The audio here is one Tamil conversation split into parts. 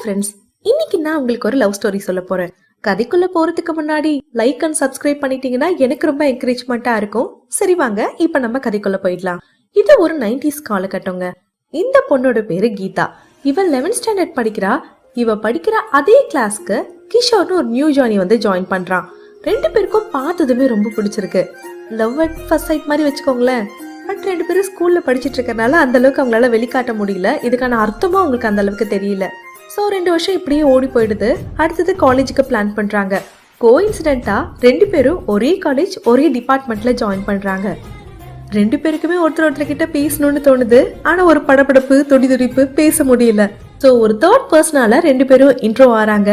ஃப்ரெண்ட்ஸ், இன்னைக்கு நான் உங்களுக்கு ஒரு லவ் ஸ்டோரி சொல்ல போறேன். கதைக்குள்ள போறதுக்கு முன்னாடி லைக் அண்ட் சப்ஸ்கிரைப் பண்ணிட்டீங்கன்னா எனக்கு ரொம்ப என்கரேஜ்மெண்டா இருக்கும். சரி வாங்க இப்ப நம்ம கதைக்குள்ள போயிடலாம். இது ஒரு 90s காலகட்டங்க. இந்த பொண்ணோட பேரு கீதா. இவ 11th ஸ்டாண்டர்ட் படிக்கிறா. இவ படிக்கிற அதே கிளாஸ்க்கு கிஷோர்னு ஒரு நியூ ஜாயினி வந்து ஜாயின் பண்றான். ரெண்டு பேருக்கும் பார்த்ததுமே ரொம்ப பிடிச்சிருக்கு. லவ் அட் ஃபர்ஸ்ட் சைட் மாதிரி வச்சுக்கோங்களேன். பட் ரெண்டு பேரும் ஸ்கூல்ல படிச்சுட்டு இருக்கறனால அந்த அளவுக்கு அவங்களால வெளிக்காட்ட முடியல. இதுக்கான அர்த்தமும் அவங்களுக்கு அந்த அளவுக்கு தெரியல. ஸோ 2 வருஷம் இப்படியே ஓடி போயிடுது. அடுத்தது காலேஜுக்கு பிளான் பண்றாங்க. கோஇன்சிடென்ட்டா ரெண்டு பேரும் ஒரே காலேஜ் ஒரே டிபார்ட்மெண்ட்ல ஜாயின் பண்றாங்க. ரெண்டு பேருக்குமே ஒருத்தர் கிட்ட பேசணும்னு தோணுது. ஆனா ஒரு படபடப்பு துடிதுடிப்பு பேச முடியல. ஸோ ஒரு தேர்ட் பர்சனால ரெண்டு பேரும் இன்ட்ரோ ஆறாங்க.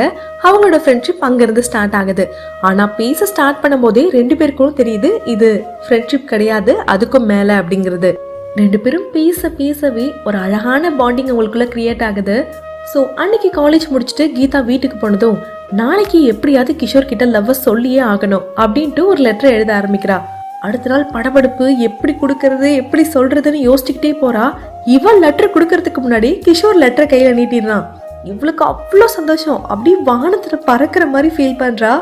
அவங்களோட ஃப்ரெண்ட்ஷிப் அங்கிருந்து ஸ்டார்ட் ஆகுது. ஆனா பேச ஸ்டார்ட் பண்ணும் போதே ரெண்டு பேருக்கும் தெரியுது இது ஃப்ரெண்ட்ஷிப் கிடையாது, அதுக்கும் மேல அப்படிங்கிறது. ரெண்டு பேரும் பேசவே ஒரு அழகான பாண்டிங் அவங்களுக்குள்ள கிரியேட் ஆகுது. ஸோ அன்னைக்கு காலேஜ் முடிச்சுட்டு கீதா வீட்டுக்கு போனதும் நாளைக்கு எப்படியாவது கிஷோர் கிட்ட லவ் சொல்லியே ஆகணும் அப்படின்ட்டு ஒரு லெட்டர் எழுத ஆரம்பிக்கிறா. அடுத்த நாள் படபடுப்பு, எப்படி கொடுக்கறது எப்படி சொல்றதுன்னு யோசிச்சுக்கிட்டே போறா. இவன் லெட்டர் கொடுக்கறதுக்கு முன்னாடி கிஷோர் லெட்டரை கையில நீட்டிடுறான். இவளுக்கு அவ்வளோ சந்தோஷம், அப்படியே வானத்துல பறக்கிற மாதிரி ஃபீல் பண்றா.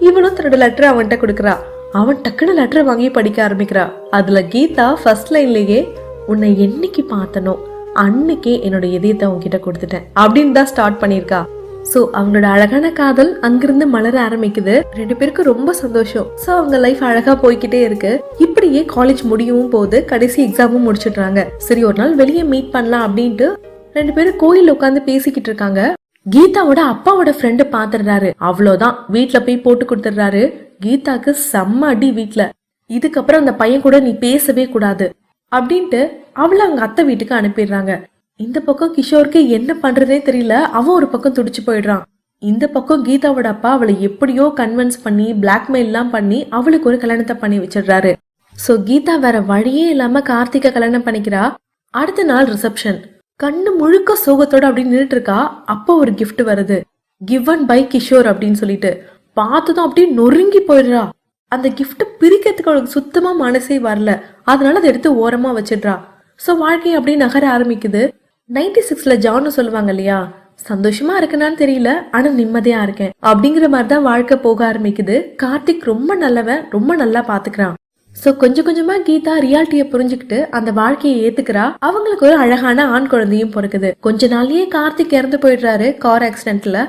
இவனும் தன்னோட லெட்டரை அவன்கிட்ட கொடுக்குறா. அவன் டக்குன்னு லெட்டரை வாங்கி படிக்க ஆரம்பிக்கிறா. அதுல கீதா ஃபர்ஸ்ட் லைன்லயே உன்னை என்னைக்கு பார்த்தனோ அன்னைக்கே என்னோட இதயத்தை உன்கிட்ட கொடுத்துட்டேன் அப்படின்னு தான் ஸ்டார்ட் பண்ணிருக்கா. சோ அவங்களோட அழகான காதல் அங்கிருந்து மலர ஆரம்பிக்குது. ரெண்டு பேருக்கு ரொம்ப சந்தோஷம். சோ அவங்க லைஃப் அழகா போய்கிட்டே இருக்கு. இப்படியே காலேஜ் முடியவும் போது கடைசி எக்ஸாமும் முடிச்சிடுறாங்க. சரி ஒரு நாள் வெளியே மீட் பண்ணலாம் அப்படின்ட்டு ரெண்டு பேரும் கோயில்ல உட்காந்து பேசிக்கிட்டு இருக்காங்க. கீதாவோட அப்பாவோட ஃப்ரெண்டு பாத்துறாரு. அவ்வளவுதான், வீட்டுல போய் போட்டு கொடுத்துடுறாரு. கீதாக்கு செம்ம அடி வீட்டுல. இதுக்கப்புறம் அந்த பையன் கூட நீ பேசவே கூடாது அப்படின்ட்டு அவளை அவங்க அத்தை வீட்டுக்கு அனுப்பிடுறாங்க. இந்த பக்கம் கிஷோருக்கு என்ன பண்றதே தெரியல. அவன் ஒரு பக்கம் துடிச்சு போயிடுறான். இந்த பக்கம் கீதாவோட அப்பா அவளை எப்படியோ கன்வின்ஸ் பண்ணி பிளாக்மெயில் எல்லாம் பண்ணி அவளுக்கு ஒரு கல்யாணத்தை பண்ணி வச்சிடுறாரு. சோ கீதா வேற வழியே இல்லாம கார்த்திகை கல்யாணம் பண்ணிக்கிறா. அடுத்த நாள் ரிசப்ஷன். கண்ணு முழுக்க சோகத்தோட அப்படி நின்றுட்டு இருக்கா. அப்போ ஒரு கிஃப்ட் வருது, கிவன் பை கிஷோர் அப்படின்னு சொல்லிட்டு. பார்த்ததும் அப்படியே நொறுங்கி போயிடுறா. அந்த கிஃப்ட் பிரிக்கிறதுக்கு அவளுக்கு சுத்தமா மனசே வரல. அதனால அதை எடுத்து ஓரமா வச்சிடுறா. சோ வாழ்க்கை அப்படியே நகர ஆரம்பிக்குது. 96ல ஜான்னு சொல்லுவாங்க இல்லையா, சந்தோஷமா இருக்கனான்னு தெரியல ஆனா நிம்மதியா இருக்கேன் அப்படிங்கிற மாதிரிதான் வாழ்க்கை போக ஆரம்பிக்குது. கார்த்திக் ரொம்ப நல்லவன், ரொம்ப நல்லா பாத்துக்கிறான். சோ கொஞ்சம் கொஞ்சமா கீதா ரியாலிட்டிய புரிஞ்சுக்கிட்டு அந்த வாழ்க்கையை ஏத்துக்கிறா. அவங்களுக்கு ஒரு அழகான ஆண் குழந்தையும் பிறக்குது. கொஞ்ச நாள்லயே கார்த்திக் இறந்து போயிடுறாரு கார் ஆக்சிடென்ட்ல.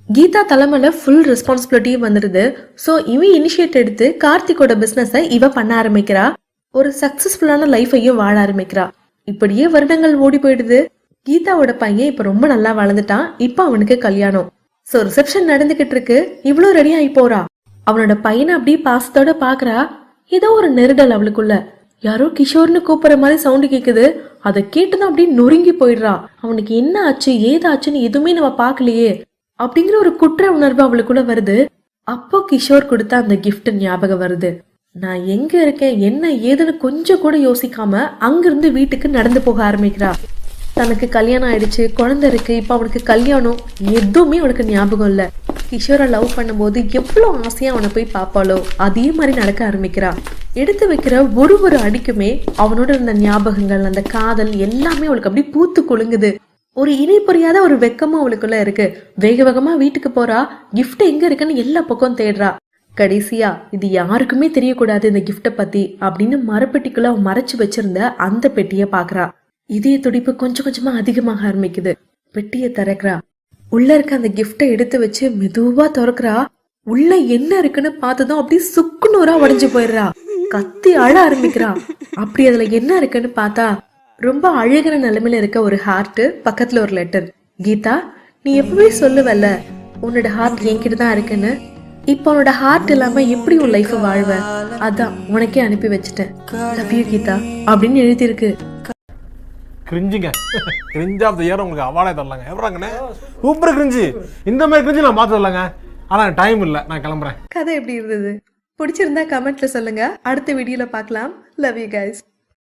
கீதா தலைமையில ஃபுல் ரெஸ்பான்சிபிலிட்டியும் வந்துடுது. சோ இவன் இனிஷியேட் எடுத்து கார்த்திகோட பிசினஸ இவ பண்ண ஆரம்பிக்கிறா. ஒரு சக்சஸ்ஃபுல்லான லைஃபையும் வாழ ஆரம்பிக்கிறா. இப்படியே வருடங்கள் ஓடி போயிடுது. கீதாவோட பையன் இப்ப ரொம்ப நல்லா வளர்ந்துட்டான். இப்ப அவனுக்கு கல்யாணம். சோ ரிசப்ஷன் நடந்துகிட்டு இருக்கு. இவ்வளவு ரெடி ஆகி போறா. அவனோட பையனை அப்படியே பாசத்தோட பாக்குறா. ஏதோ ஒரு நெருடல் அவளுக்குள்ள. யாரோ கிஷோர்னு கூப்பிடுற மாதிரி சவுண்டு கேக்குது. அதை கேட்டுதான் அப்படியே நொறுங்கி போயிடுறா. அவனுக்கு என்ன ஆச்சு ஏதாச்சுன்னு எதுவுமே நம்ம பாக்கலையே அப்படிங்கிற ஒரு குற்ற உணர்வு அவளுக்குள்ள வருது. அப்போ கிஷோர் கொடுத்த அந்த கிஃப்ட் ஞாபகம் வருது. நான் எங்க இருக்கேன் என்ன ஏதுன்னு கொஞ்சம் கூட யோசிக்காம அங்கிருந்து வீட்டுக்கு நடந்து போக ஆரம்பிக்கிறா. தனக்கு கல்யாணம் ஆயிடுச்சு, குழந்தை இருக்கு, இப்ப அவனுக்கு கல்யாணம், எதுவுமே அவனுக்கு ஞாபகம் இல்ல. கிஷோரை லவ் பண்ணும்போது எவ்வளவு ஆசையா அவனை போய் பாப்பாளோ அதே மாதிரி நடக்க ஆரம்பிக்கிறா. எடுத்து வைக்கிற ஒரு அடிக்குமே அவனோட இருந்த ஞாபகங்கள், அந்த காதல் எல்லாமே அவளுக்கு அப்படி பூத்து குலுங்குது. ஒரு இணை புரியாத ஒரு வெக்கமும் அவளுக்குள்ள இருக்கு. வேக வேகமா வீட்டுக்கு போறா. கிஃப்ட் எங்க இருக்குன்னு எல்லா பக்கம் தேடுறா. கடைசியா இது யாருக்குமே தெரியக்கூடாது இந்த கிஃப்ட பத்தி அப்படின்னு மரப்பெட்டிக்குள்ள அவன் மறைச்சு வச்சிருந்த அந்த பெட்டிய பாக்குறா. இதய துடிப்பு கொஞ்சம் கொஞ்சமா அதிகமாக ஆரம்பிக்குது. பெட்டிய திறக்கிறா. உள்ள இருக்க அந்த கிஃப்ட எடுத்து வச்சு மெதுவா திறக்கிறா. உள்ள என்ன இருக்குன்னு பார்த்ததும் அப்படி சுக்குநூறா உடைஞ்சு போயிடுறா. கத்தி அழ ஆரம்பிக்கிறா. அப்படி அதுல என்ன இருக்குன்னு பார்த்தா ரொம்ப அழுகிற நிலைமையில இருக்க ஒரு ஹார்ட், பக்கத்துல ஒரு லெட்டர். கீதா, நீ எப்பவே சொல்லுவல்ல உன்னோட ஹார்ட் என்கிட்ட தான் இருக்குன்னு. இப்ப உன்னோட ஹார்ட் இல்லாம எப்படி உன் லைஃப் வாழ்வ, அதான் உனக்கே அனுப்பி வச்சுட்டேன். லவ் யூ கீதா அப்படின்னு எழுதி இருக்கு. கிரிஞ்சுங்க, கிரிஞ்ச் ஆஃப் தி இயர் உங்களுக்கு அவார்டே தரலாங்க. எவராங்கண்ணே சூப்பர் கிரிஞ்சு. இந்த மாதிரி கிரிஞ்சு நான் பார்த்து வரலாங்க. ஆனா டைம் இல்லை, நான் கிளம்புறேன். கதை எப்படி இருந்தது பிடிச்சிருந்தா கமெண்ட்ல சொல்லுங்க. அடுத்த வீடியோல பார்க்கலாம். Love you guys.